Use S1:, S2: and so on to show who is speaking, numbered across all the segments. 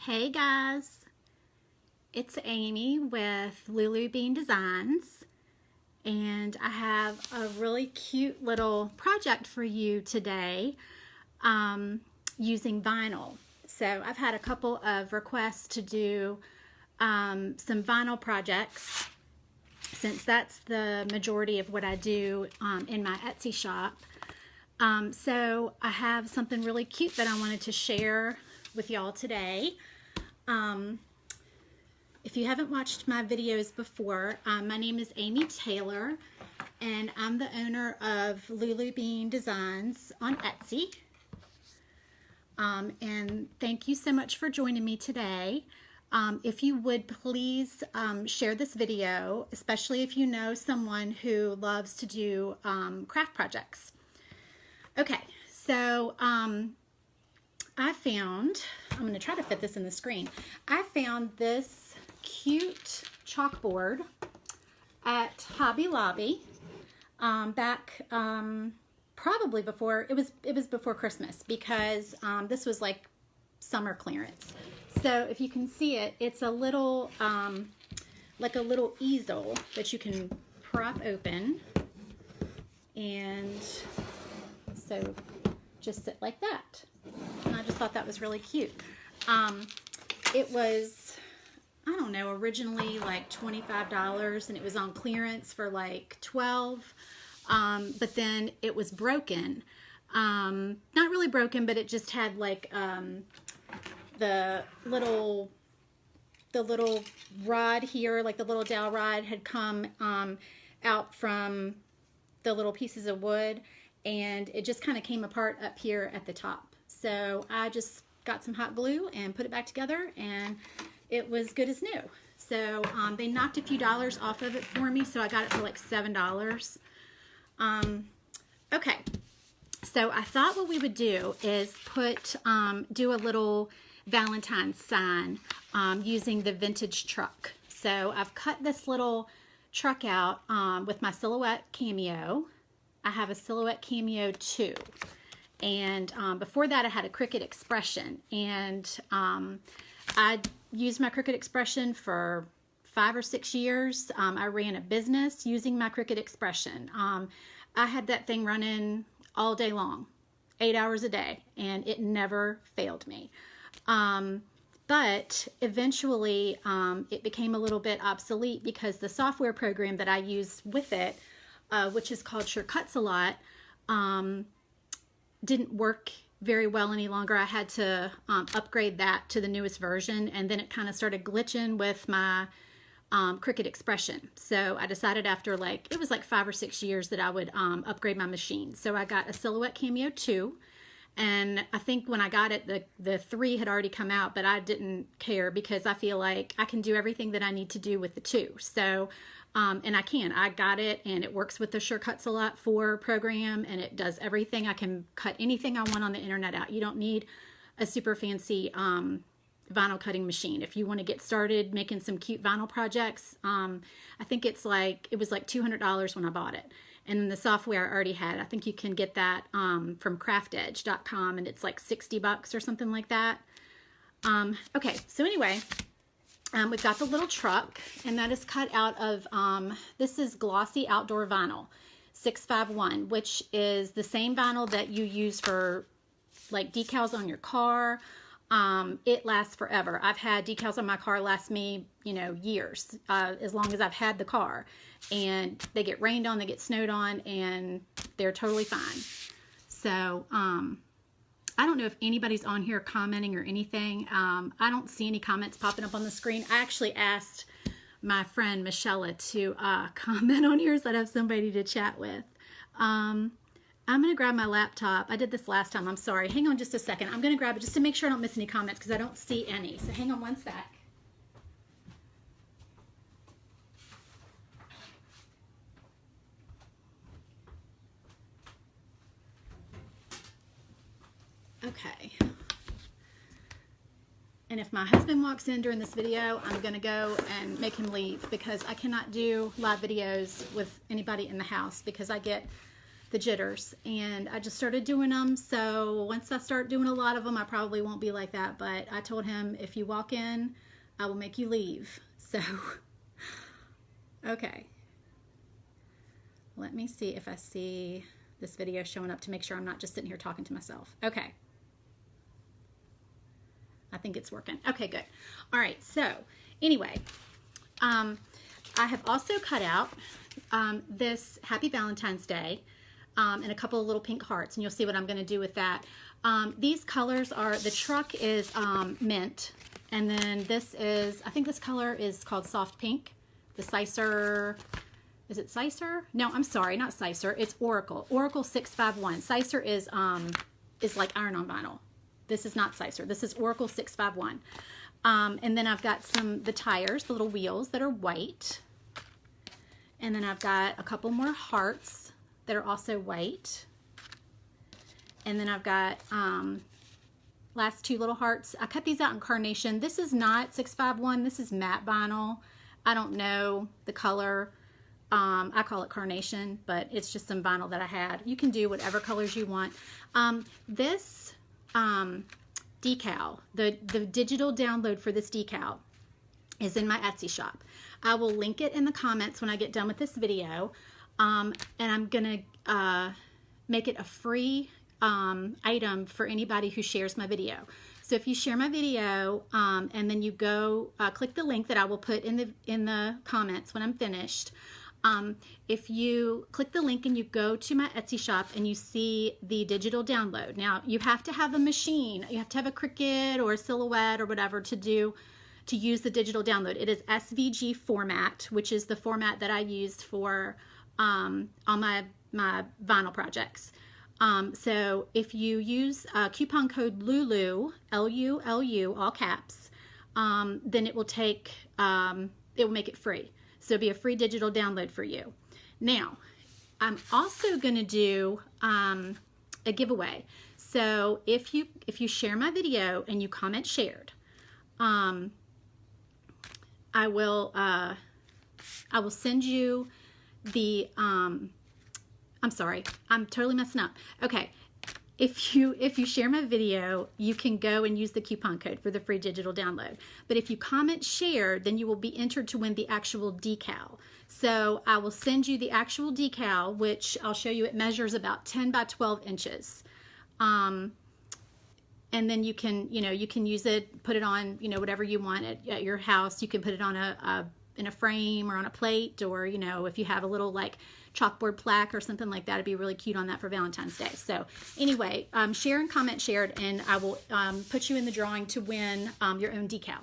S1: Hey guys, it's Amy with Lulu Bean Designs, and I have a really cute little project for you today using vinyl. So I've had a couple of requests to do some vinyl projects, since that's the majority of what I do in my Etsy shop. So I have something really cute that I wanted to share with y'all today. If you haven't watched my videos before, my name is Amy Taylor, and I'm the owner of Lulu Bean Designs on Etsy. And thank you so much for joining me today. If you would please share this video, especially if you know someone who loves to do craft projects. Okay, so I found, I'm going to try to fit this in the screen. I found this cute chalkboard at Hobby Lobby back probably before, it was before Christmas, because this was like summer clearance. So if you can see it, it's a little, like a little easel that you can prop open, and so just sit like that. And I just thought that was really cute. It was, I don't know, originally like $25, and it was on clearance for like $12. But then it was broken. Not really broken, but it just had like the little rod here, like the little dowel rod had come out from the little pieces of wood, and it just kind of came apart up here at the top. So I just got some hot glue and put it back together, and it was good as new. So they knocked a few dollars off of it for me, so I got it for like $7. Okay, so I thought what we would do is do a little Valentine sign using the vintage truck. So I've cut this little truck out with my Silhouette Cameo. I have a Silhouette Cameo 2. And before that, I had a Cricut Expression, and I used my Cricut Expression for 5 or 6 years. I ran a business using my Cricut Expression. I had that thing running all day long, 8 hours a day, and it never failed me. But eventually, it became a little bit obsolete because the software program that I use with it, which is called Cricut, didn't work very well any longer. I had to upgrade that to the newest version, and then it kind of started glitching with my Cricut Expression. So I decided after it was like 5 or 6 years that I would upgrade my machine. So I got a Silhouette Cameo 2, and I think when I got it, the 3 had already come out, but I didn't care because I feel like I can do everything that I need to do with the 2. So and I got it, and it works with the Cricut 4 program, and it does everything. I can cut anything I want on the internet out. You don't need a super fancy vinyl cutting machine. If you want to get started making some cute vinyl projects, I think it was like $200 when I bought it. And the software I already had, I think you can get that from craftedge.com, and it's like $60 or something like that. Okay, so anyway, we've got the little truck, and that is cut out of, this is glossy outdoor vinyl, 651, which is the same vinyl that you use for like decals on your car. It lasts forever. I've had decals on my car last me, years, as long as I've had the car, and they get rained on, they get snowed on, and they're totally fine. So, I don't know if anybody's on here commenting or anything. I don't see any comments popping up on the screen. I actually asked my friend Michelle to comment on here so I'd have somebody to chat with. I'm going to grab my laptop. I did this last time. I'm sorry. Hang on just a second. I'm going to grab it just to make sure I don't miss any comments because I don't see any. So hang on one sec. Okay. And if my husband walks in during this video, I'm going to go and make him leave because I cannot do live videos with anybody in the house because I get the jitters, and I just started doing them. So once I start doing a lot of them, I probably won't be like that, but I told him, if you walk in, I will make you leave. So okay, let me see if I see this video showing up to make sure I'm not just sitting here talking to myself. Okay, I think it's working. Okay, good. All right, so anyway, I have also cut out this Happy Valentine's Day and a couple of little pink hearts, and you'll see what I'm going to do with that. These colors are, the truck is mint, and then this is, I think this color is called Soft Pink. The Sicer, is it Sicer? No, I'm sorry, not Sicer. It's Oracle. Oracle 651. Sicer is like iron-on vinyl. This is not Sicer. This is Oracle 651. And then I've got the tires, the little wheels that are white. And then I've got a couple more hearts that are also white. And then I've got last two little hearts. I cut these out in carnation. This is not 651. This is matte vinyl. I don't know the color. I call it carnation, but it's just some vinyl that I had. You can do whatever colors you want. This decal, the digital download for this decal is in my Etsy shop. I will link it in the comments when I get done with this video, and I'm gonna make it a free item for anybody who shares my video. So if you share my video and then you go click the link that I will put in the comments when I'm finished. If you click the link and you go to my Etsy shop and you see the digital download, now you have to have a machine, you have to have a Cricut or a Silhouette or whatever to use the digital download. It is SVG format, which is the format that I used for all my vinyl projects. So if you use coupon code LULU, L-U-L-U, all caps, then it will make it free. So it'll be a free digital download for you. Now, I'm also going to do a giveaway. So if you share my video and you comment shared, I will send you the I'm sorry, I'm totally messing up. Okay, if you share my video, you can go and use the coupon code for the free digital download. But if you comment share, then you will be entered to win the actual decal. So I will send you the actual decal, which I'll show you. It measures about 10 by 12 inches. And then you can use it, put it on, whatever you want at your house. You can put it on in a frame or on a plate, or, if you have a little like chalkboard plaque or something like that, it'd be really cute on that for Valentine's Day. So anyway, share and comment shared, and I will put you in the drawing to win your own decal.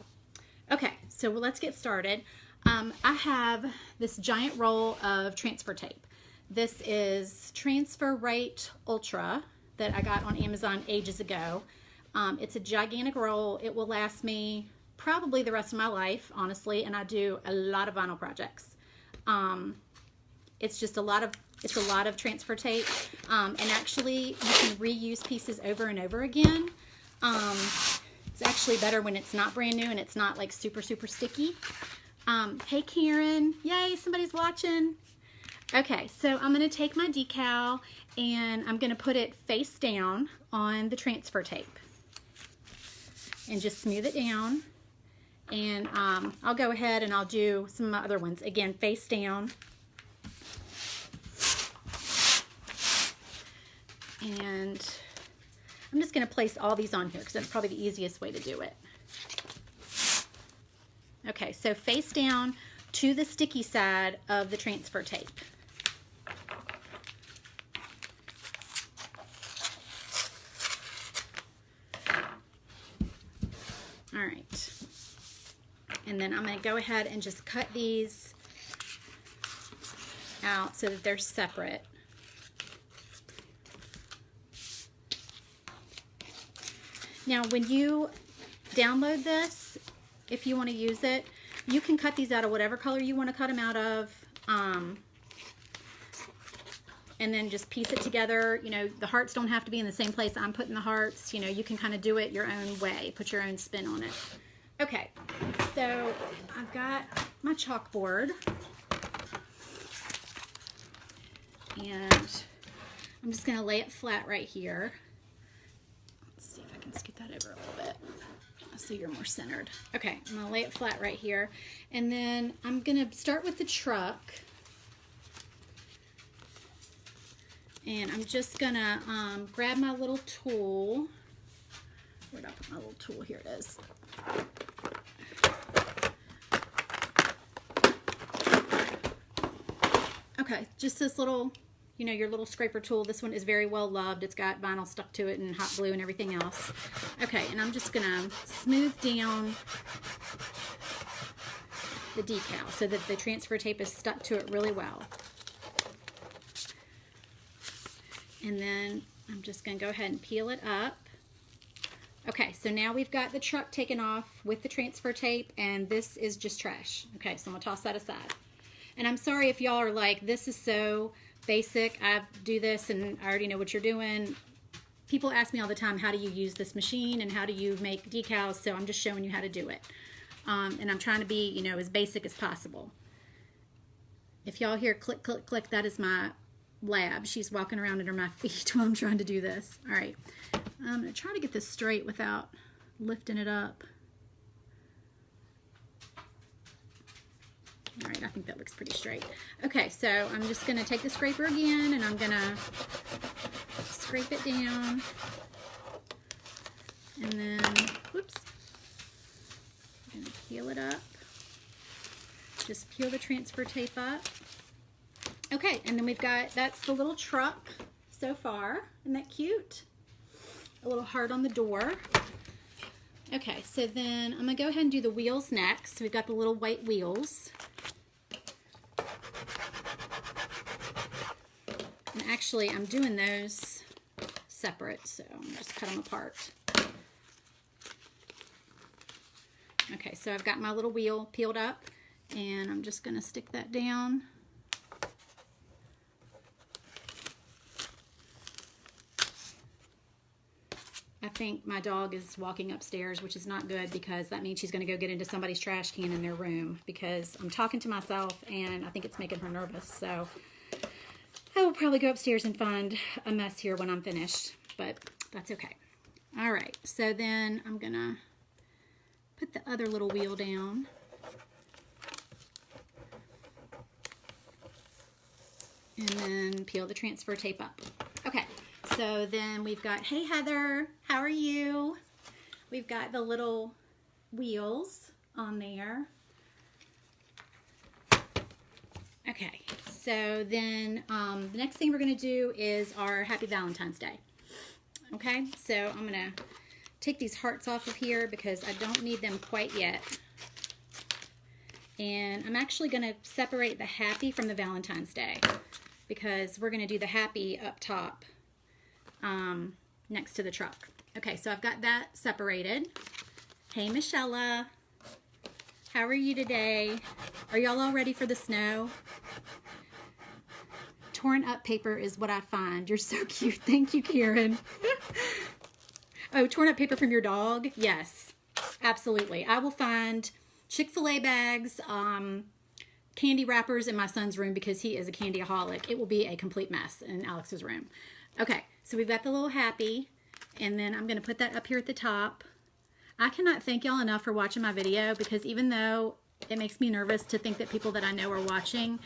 S1: Okay, so let's get started. I have this giant roll of transfer tape. This is Transfer Rate Ultra that I got on Amazon ages ago. It's a gigantic roll. It will last me probably the rest of my life, honestly, and I do a lot of vinyl projects. It's just a lot of transfer tape, and actually you can reuse pieces over and over again. It's actually better when it's not brand new and it's not like super sticky. Hey Karen, yay, somebody's watching. Okay, so I'm going to take my decal and I'm going to put it face down on the transfer tape and just smooth it down. And I'll go ahead and I'll do some other ones. Again, face down. And I'm just going to place all these on here because that's probably the easiest way to do it. Okay, so face down to the sticky side of the transfer tape. All right. And then I'm going to go ahead and just cut these out so that they're separate. Now, when you download this, if you want to use it, you can cut these out of whatever color you want to cut them out of, and then just piece it together. The hearts don't have to be in the same place I'm putting the hearts. You can kind of do it your own way, put your own spin on it. Okay, so I've got my chalkboard, and I'm just going to lay it flat right here. Let's see if I can scoot that over a little bit so you're more centered. Okay, I'm going to lay it flat right here. And then I'm going to start with the truck. And I'm just going to grab my little tool. Where did I put my little tool? Here it is. Okay, just this little, you know, your little scraper tool. This one is very well loved. It's got vinyl stuck to it and hot glue and everything else. Okay, and I'm just gonna smooth down the decal so that the transfer tape is stuck to it really well. And then I'm just gonna go ahead and peel it up. Okay, so now we've got the truck taken off with the transfer tape, and this is just trash. Okay, so I'm gonna toss that aside. And I'm sorry if y'all are like, this is so basic, I do this and I already know what you're doing. People ask me all the time, how do you use this machine and how do you make decals? So I'm just showing you how to do it. And I'm trying to be, you know, as basic as possible. If y'all hear click, click, click, that is my lab. She's walking around under my feet while I'm trying to do this. All right, I'm gonna try to get this straight without lifting it up. All right, I think that looks pretty straight. Okay, so I'm just gonna take the scraper again and I'm gonna scrape it down. And then, whoops, I'm gonna peel it up. Just peel the transfer tape up. Okay, and then we've got, that's the little truck so far. Isn't that cute? A little heart on the door. Okay, so then I'm gonna go ahead and do the wheels next. So we've got the little white wheels. And actually, I'm doing those separate, so I'm gonna just cut them apart. Okay, so I've got my little wheel peeled up, and I'm just gonna stick that down. I think my dog is walking upstairs, which is not good because that means she's going to go get into somebody's trash can in their room because I'm talking to myself and I think it's making her nervous. So I will probably go upstairs and find a mess here when I'm finished, but that's okay. All right, so then I'm going to put the other little wheel down. And then peel the transfer tape up. Okay. So then we've got, hey Heather, how are you? We've got the little wheels on there. Okay, so then the next thing we're going to do is our Happy Valentine's Day. Okay, so I'm going to take these hearts off of here because I don't need them quite yet. And I'm actually going to separate the Happy from the Valentine's Day because we're going to do the Happy up top. Next to the truck. Okay, so I've got that separated. Hey, Michelle, how are you today? Are y'all all ready for the snow? Torn up paper is what I find. You're so cute. Thank you, Karen. Oh, torn up paper from your dog? Yes, absolutely. I will find Chick-fil-A bags, candy wrappers in my son's room because he is a candyaholic. It will be a complete mess in Alex's room. Okay, so we've got the little Happy, and then I'm going to put that up here at the top. I cannot thank y'all enough for watching my video because even though it makes me nervous to think that people that I know are watching,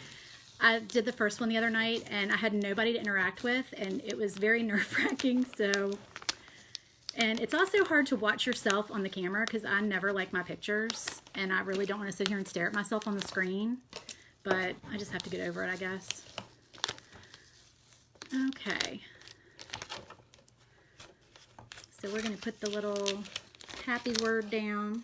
S1: I did the first one the other night and I had nobody to interact with and it was very nerve-wracking. So, and it's also hard to watch yourself on the camera because I never like my pictures and I really don't want to sit here and stare at myself on the screen, but I just have to get over it, I guess. Okay. So we're going to put the little Happy word down.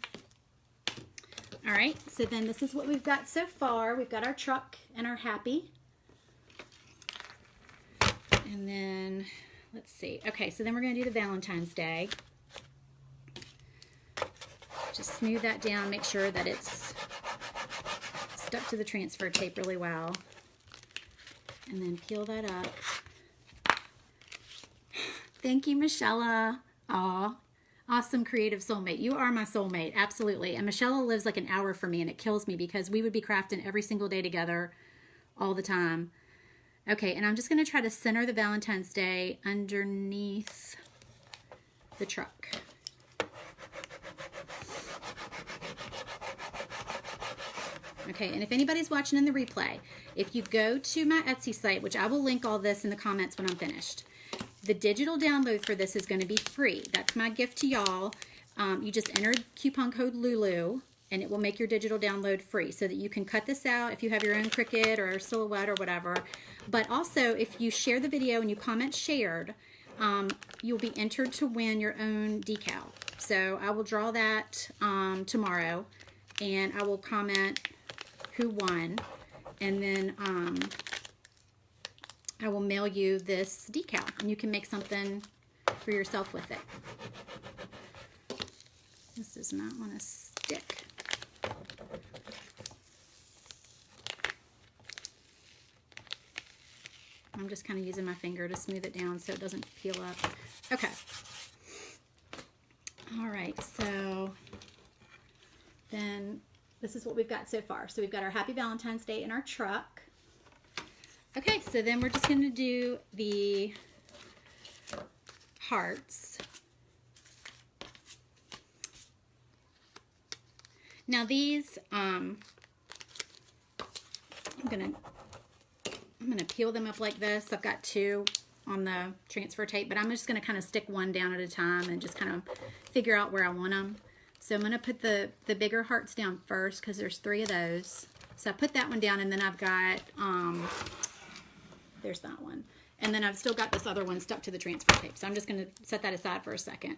S1: All right, so then this is what we've got so far. We've got our truck and our Happy. And then, let's see. Okay, so then we're going to do the Valentine's Day. Just smooth that down, make sure that it's stuck to the transfer tape really well. And then peel that up. Thank you, Michelle. Aw, awesome creative soulmate. You are my soulmate, absolutely. And Michelle lives like an hour from me, and it kills me because we would be crafting every single day together all the time. Okay, and I'm just going to try to center the Valentine's Day underneath the truck. Okay, and if anybody's watching in the replay, if you go to my Etsy site, which I will link all this in the comments when I'm finished, the digital download for this is going to be free. That's my gift to y'all. You just enter coupon code Lulu, and it will make your digital download free so that you can cut this out if you have your own Cricut or Silhouette or whatever. But also, if you share the video and you comment shared, you'll be entered to win your own decal. So I will draw that tomorrow, and I will comment who won, and then I will mail you this decal, and you can make something for yourself with it. This does not want to stick. I'm just kind of using my finger to smooth it down so it doesn't peel up. Okay. All right, so then this is what we've got so far. So we've got our Happy Valentine's Day in our truck. Okay, so then we're just going to do the hearts. Now these, I'm gonna peel them up like this. I've got two on the transfer tape, but I'm just gonna kind of stick one down at a time and just kind of figure out where I want them. So I'm gonna put the bigger hearts down first because there's 3 of those. So I put that one down, and then I've got, there's that one. And then I've still got this other one stuck to the transfer tape. So I'm just gonna set that aside for a second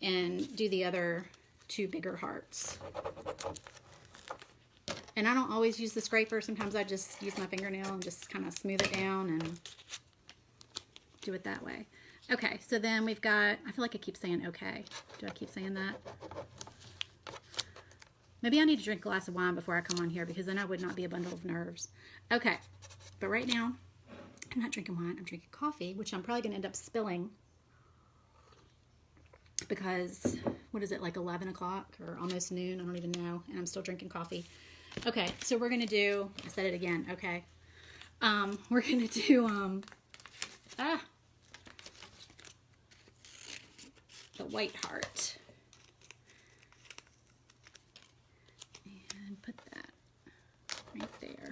S1: and do the other 2 bigger hearts. And I don't always use the scraper. Sometimes I just use my fingernail and just kind of smooth it down and do it that way. Okay, so then we've got, I feel like I keep saying okay. Do I keep saying that? Maybe I need to drink a glass of wine before I come on here, because then I would not be a bundle of nerves. Okay, but right now, I'm not drinking wine, I'm drinking coffee, which I'm probably going to end up spilling. Because, what is it, like 11 o'clock or almost noon? I don't even know. And I'm still drinking coffee. Okay, so we're going to do, I said it again, okay. We're going to do, the white heart. And put that right there.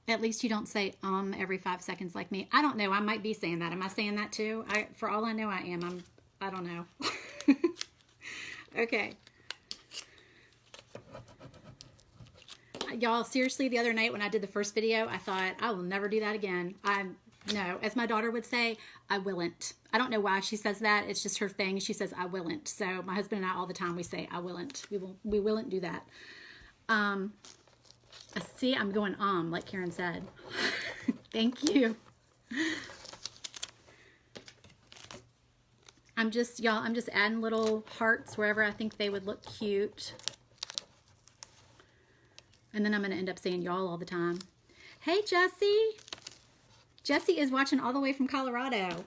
S1: At least you don't say every 5 seconds like me. I don't know. I might be saying that. Am I saying that too? For all I know, I am. I don't know. Okay. Y'all, seriously, the other night when I did the first video, I thought, I will never do that again. No, as my daughter would say, I willn't. I don't know why she says that. It's just her thing. She says, I willn't. So my husband and I all the time, we say, I willn't. We willn't do that. See, I'm going like Karen said. Thank you. I'm just adding little hearts wherever I think they would look cute. And then I'm going to end up saying y'all all the time. Hey, Jessie. Jessie is watching all the way from Colorado.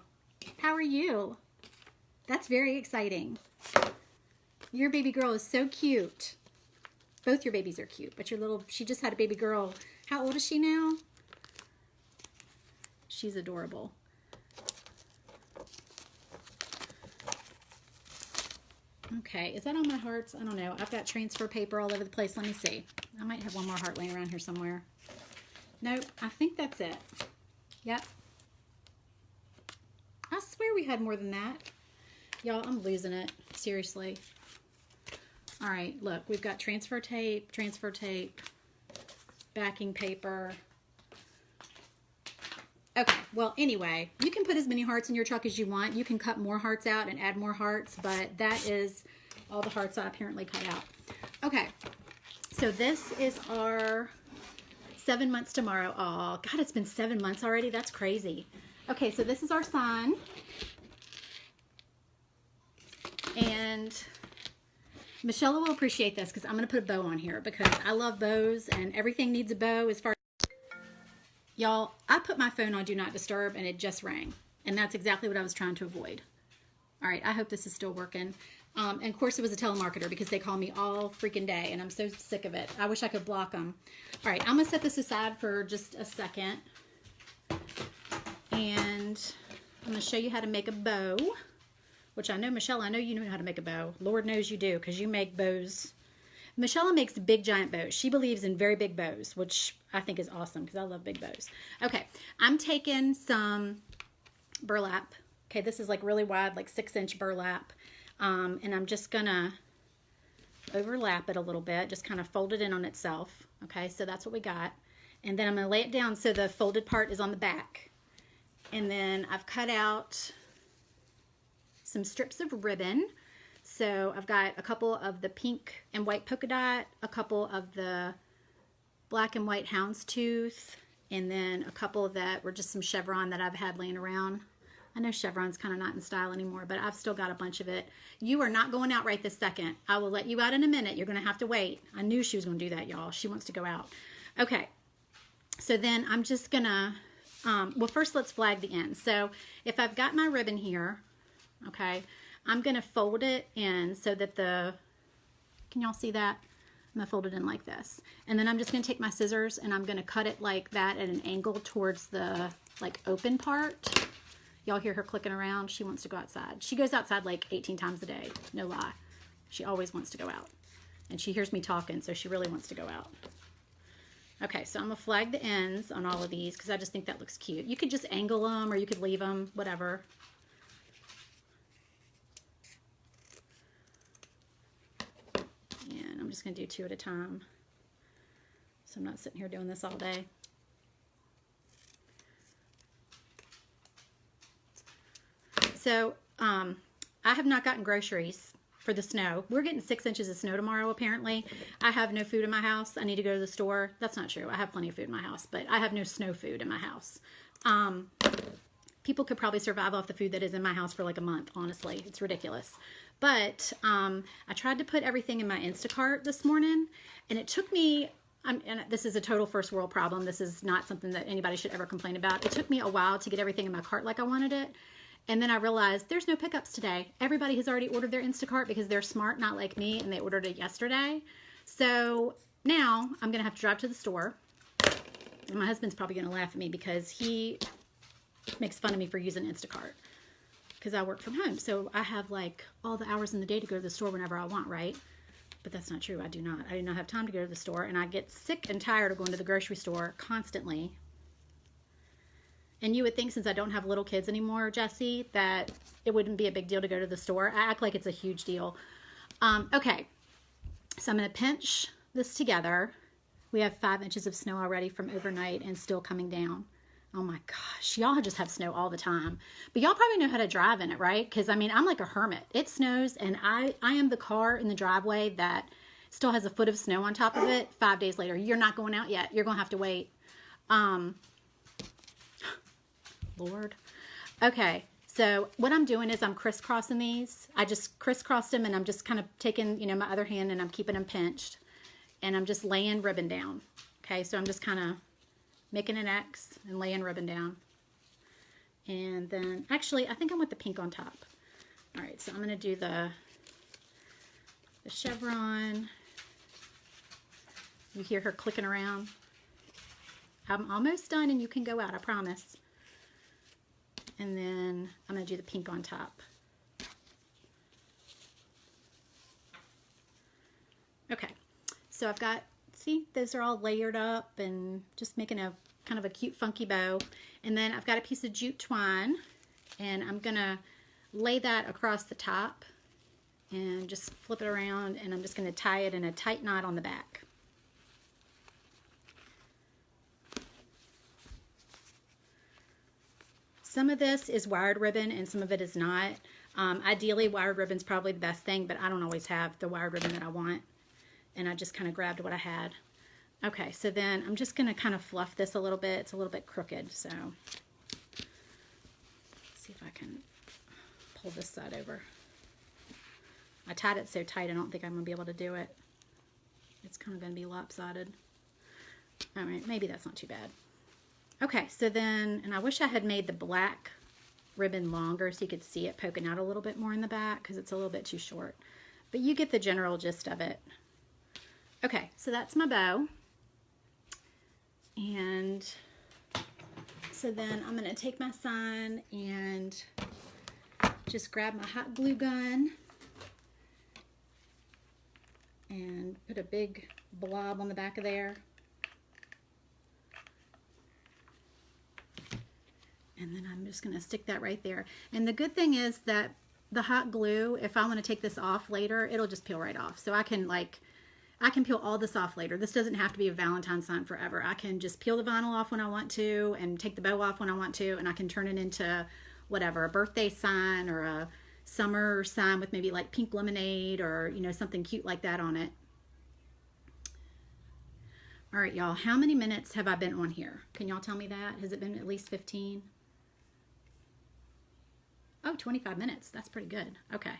S1: How are you? That's very exciting. Your baby girl is so cute. Both your babies are cute, but she just had a baby girl. How old is she now? She's adorable. Okay, is that on my hearts? I don't know. I've got transfer paper all over the place. Let me see. I might have one more heart laying around here somewhere. Nope, I think that's it. Yep. I swear we had more than that. Y'all, I'm losing it. Seriously. All right, look, we've got transfer tape, backing paper. Okay, well, anyway, you can put as many hearts in your truck as you want. You can cut more hearts out and add more hearts, but that is all the hearts I apparently cut out. Okay, so this is our 7 months tomorrow. Oh, God, it's been 7 months already. That's crazy. Okay, so this is our sign. And Michelle will appreciate this because I'm going to put a bow on here because I love bows and everything needs a bow as far as... Y'all, I put my phone on Do Not Disturb and it just rang. And that's exactly what I was trying to avoid. All right, I hope this is still working. And of course it was a telemarketer because they call me all freaking day and I'm so sick of it. I wish I could block them. All right, I'm gonna set this aside for just a second. And I'm gonna show you how to make a bow, which I know, Michelle, I know you know how to make a bow. Lord knows you do, because you make bows. Michelle makes big giant bows. She believes in very big bows, which I think is awesome because I love big bows. Okay, I'm taking some burlap. Okay, this is like really wide, like 6-inch burlap. And I'm just gonna overlap it a little bit, just kind of fold it in on itself. Okay, so that's what we got. And then I'm gonna lay it down so the folded part is on the back. And then I've cut out some strips of ribbon. So I've got a couple of the pink and white polka dot, a couple of the black and white houndstooth, and then a couple that were just some chevron that I've had laying around. I know chevron's kind of not in style anymore, but I've still got a bunch of it. You are not going out right this second. I will let you out in a minute. You're going to have to wait. I knew she was going to do that, y'all. She wants to go out. Okay. So then I'm just going to, well, first let's flag the ends. So if I've got my ribbon here, okay, I'm going to fold it in so that can y'all see that? I'm going to fold it in like this. And then I'm just going to take my scissors and I'm going to cut it like that at an angle towards the like open part. Y'all hear her clicking around. She wants to go outside. She goes outside like 18 times a day. No lie. She always wants to go out. And she hears me talking, so she really wants to go out. Okay, so I'm going to flag the ends on all of these because I just think that looks cute. You could just angle them or you could leave them, whatever. And I'm just going to do 2 at a time. So I'm not sitting here doing this all day. So, I have not gotten groceries for the snow. We're getting 6 inches of snow tomorrow, apparently. I have no food in my house. I need to go to the store. That's not true. I have plenty of food in my house, but I have no snow food in my house. People could probably survive off the food that is in my house for like a month, honestly. It's ridiculous. But I tried to put everything in my Instacart this morning, and it took me, and this is a total first world problem. This is not something that anybody should ever complain about. It took me a while to get everything in my cart like I wanted it. And then I realized there's no pickups today. Everybody has already ordered their Instacart because they're smart, not like me, and they ordered it yesterday. So now I'm going to have to drive to the store. And my husband's probably going to laugh at me because he makes fun of me for using Instacart because I work from home. So I have like all the hours in the day to go to the store whenever I want, right? But that's not true. I do not. I do not have time to go to the store, and I get sick and tired of going to the grocery store constantly. And you would think, since I don't have little kids anymore, Jessie, that it wouldn't be a big deal to go to the store. I act like it's a huge deal. Okay, so I'm going to pinch this together. We have 5 inches of snow already from overnight and still coming down. Oh my gosh, y'all just have snow all the time. But y'all probably know how to drive in it, right? Because, I mean, I'm like a hermit. It snows, and I am the car in the driveway that still has a foot of snow on top of it 5 days later. You're not going out yet. You're going to have to wait. Lord. Okay, so what I'm doing is I'm crisscrossing these. I just crisscrossed them, and I'm just kind of taking, my other hand, and I'm keeping them pinched. And I'm just laying ribbon down. Okay, so I'm just kind of making an X and laying ribbon down. And then, actually, I think I want the pink on top. All right, so I'm going to do the chevron. You hear her clicking around. I'm almost done, and you can go out, I promise. And then I'm going to do the pink on top. Okay, so I've got, see, those are all layered up and just making a kind of a cute funky bow. And then I've got a piece of jute twine, and I'm going to lay that across the top and just flip it around, and I'm just going to tie it in a tight knot on the back. Some of this is wired ribbon and some of it is not. Ideally, wired ribbon's probably the best thing, but I don't always have the wired ribbon that I want. And I just kind of grabbed what I had. Okay, so then I'm just going to kind of fluff this a little bit. It's a little bit crooked, so let's see if I can pull this side over. I tied it so tight I don't think I'm going to be able to do it. It's kind of going to be lopsided. All right, maybe that's not too bad. Okay, so then, and I wish I had made the black ribbon longer so you could see it poking out a little bit more in the back because it's a little bit too short. But you get the general gist of it. Okay, so that's my bow. And so then I'm going to take my sign and just grab my hot glue gun and put a big blob on the back of there. And then I'm just going to stick that right there. And the good thing is that the hot glue, if I want to take this off later, it'll just peel right off. So I can peel all this off later. This doesn't have to be a Valentine sign forever. I can just peel the vinyl off when I want to and take the bow off when I want to, and I can turn it into whatever, a birthday sign or a summer sign with maybe like pink lemonade or, you know, something cute like that on it. All right, y'all, how many minutes have I been on here? Can y'all tell me that? Has it been at least 15? Oh, 25 minutes. That's pretty good. Okay.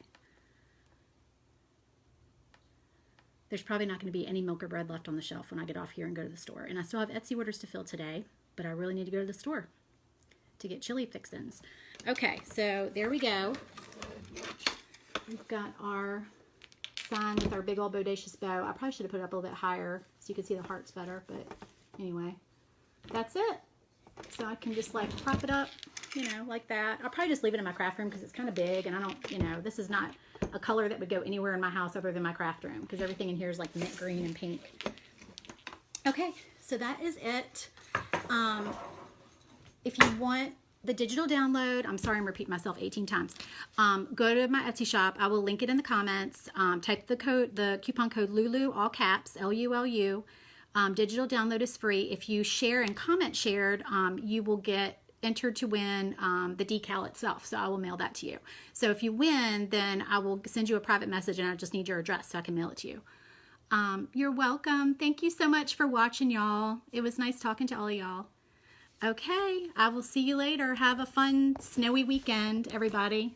S1: There's probably not going to be any milk or bread left on the shelf when I get off here and go to the store. And I still have Etsy orders to fill today, but I really need to go to the store to get chili fixins. Okay, so there we go. We've got our sign with our big old bodacious bow. I probably should have put it up a little bit higher so you can see the hearts better, but anyway, that's it. So I can just like prop it up, you know, like that. I'll probably just leave it in my craft room because it's kind of big and I don't, you know, this is not a color that would go anywhere in my house other than my craft room because everything in here is like mint green and pink. Okay, so that is it. If you want the digital download, I'm sorry I'm repeating myself 18 times, go to my Etsy shop. I will link it in the comments. Type the coupon code LULU, all caps, LULU. Digital download is free. If you share and comment shared, you will get entered to win the decal itself. So I will mail that to you. So if you win, then I will send you a private message and I just need your address so I can mail it to you. You're welcome. Thank you so much for watching, y'all. It was nice talking to all of y'all. Okay, I will see you later. Have a fun, snowy weekend, everybody.